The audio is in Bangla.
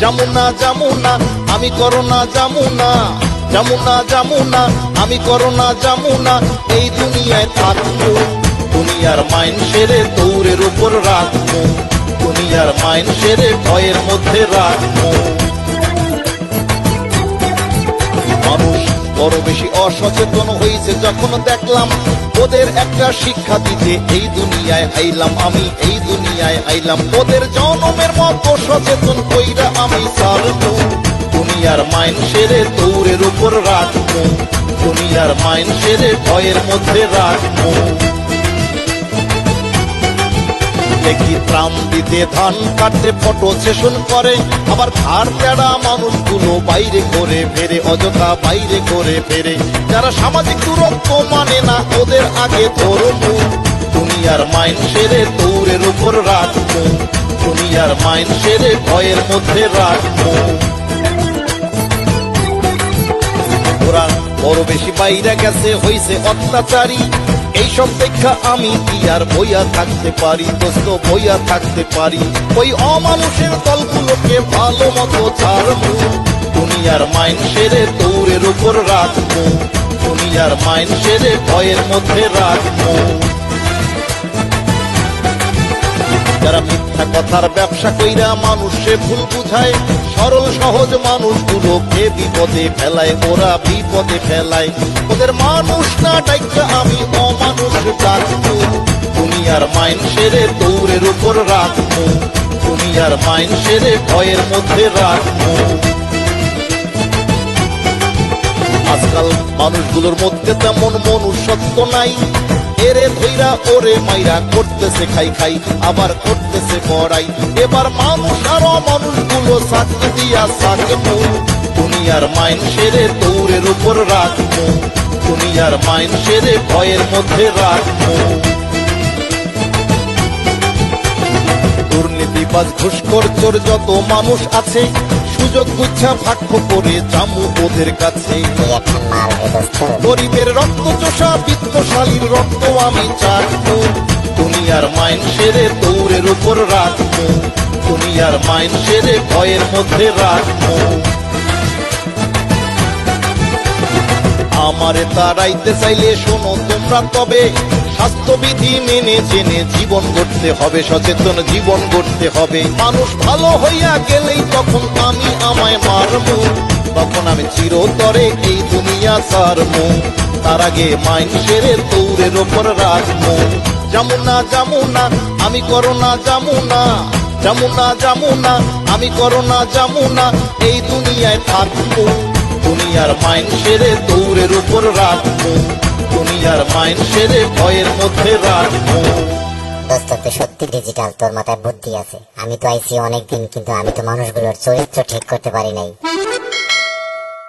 যমুনা যমুনা আমি করোনা যমুনা, যমুনা যমুনা আমি করোনা যমুনা, এই দুনিয়ায় থাকবো দুনিয়ার মাইন সেরে দৌড়ের উপর রাখবো, দুনিয়ার মাইন সেরে ভয়ের মধ্যে রাখবো। মানুষ বড় বেশি অসচেতন হয়েছে যখন দেখলাম, ওদের একটা শিক্ষা দিতে এই দুনিয়ায় আইলাম আমি, এই দুনিয়ায় আইলাম। ওদের জনমের মতো সচেতন কইরা আমি ছাড়বো দুনিয়ার মাইন সেরে দৌড়ের উপর রাখবো, দুনিয়ার মাইন সেরে ভয়ের মধ্যে রাখবো। দেখি ত্রাণ দিতে ধান কাটতে ফটো সেশন করে, আবার ঘাড় তেড়া মানুষগুলো বাইরে করে ফেরে, অযথা বাইরে করে ফেরে। যারা সামাজিক দূরত্ব মানে না ওদের আগে ধরবো, দুনিয়ার মাইন সেরে দৌড়ের উপর রাখবো, দুনিয়ার মাইন সেরে ভয়ের মধ্যে রাখবো। ওরা বড় বেশি বাইরে গেছে হইছে অত্যাচারী, এইসব দেখা আমি কি আর বইয়া থাকতে পারি দোস্ত, বইয়া থাকতে পারি। ওই অমানুষের দলগুলোকে ভালো মতো ছাড়বো, দুনিয়ার মাইন সেরে দৌড়ের উপর রাখবো, দুনিয়ার মাইন সেরে ভয়ের মধ্যে রাখবো। যারা মিথ্যা কথার ব্যবসা কইরা মানুষে ভুল বুঝায়, সরল সহজ মানুষগুলোকে বিপদে ফেলায়, ওরা বিপদে ফেলায়। ওদের মানুষ না ডাইকা আমি অমানুষ ডাকবো, দুনিয়ার মাইন সেরে দৌড়ের উপর রাখবো, দুনিয়ার মাইন সেরে ভয়ের মধ্যে রাখবো। আজকাল মানুষগুলোর মধ্যে তেমন মনুষ্যত্ব নাই, এরে ধইরা ওরে মাইরা করতেছে খাই খাই, আবার করতেছে পড়াই। এবার মানুষ আর মানুষগুলো সাক্ষী দিয়া থাকবো, দুনিয়ার মাইন সেরে দৌড়ের উপর রাখবো, দুনিয়ার মাইন সেরে ভয়ের মধ্যে রাখবো। দুর্নীতিবাজ ঘুষখোর চোর যত মানুষ আছে, সুযোগ বুঝা ভাগ্য করে জামু ওদের কাছে। গরিবের রক্ত চোষা বিত্তশালীর রক্ত আমি চাটবো, দুনিয়ার মাইন সেরে দৌড়ের উপর রাখবো, দুনিয়ার মাইন সেরে ভয়ের মধ্যে রাখবো। আমারে তাড়াইতে চাইলে শোনো তোমরা তবে, স্বাস্থ্যবিধি মেনে জেনে জীবন গড়তে হবে, সচেতন জীবন গড়তে হবে। মানুষ ভালো হইয়া গেলেই তখন আমি আমায় মারবো, তখন আমি চিরতরে এই দুনিয়া ছাড়বো। তার আগে মাইন সেরে দৌড়ের ওপর রাখবো, যমুনা যমুনা আমি করোনা যমুনা, যমুনা যমুনা আমি করোনা যমুনা, এই দুনিয়ায় থাকবো দুনিয়ার মাইন সেরে দৌড়ের উপর রাখবো, দুনিয়ার মাইন সেরে ভয়ের মধ্যে রাখবো। দোস্ত তুই সত্যি ডিজিটাল, তোর মাথায় বুদ্ধি আছে। আমি তো আইছি অনেকদিন, কিন্তু আমি তো মানুষগুলোর চরিত্র ঠিক করতে পারি নাই।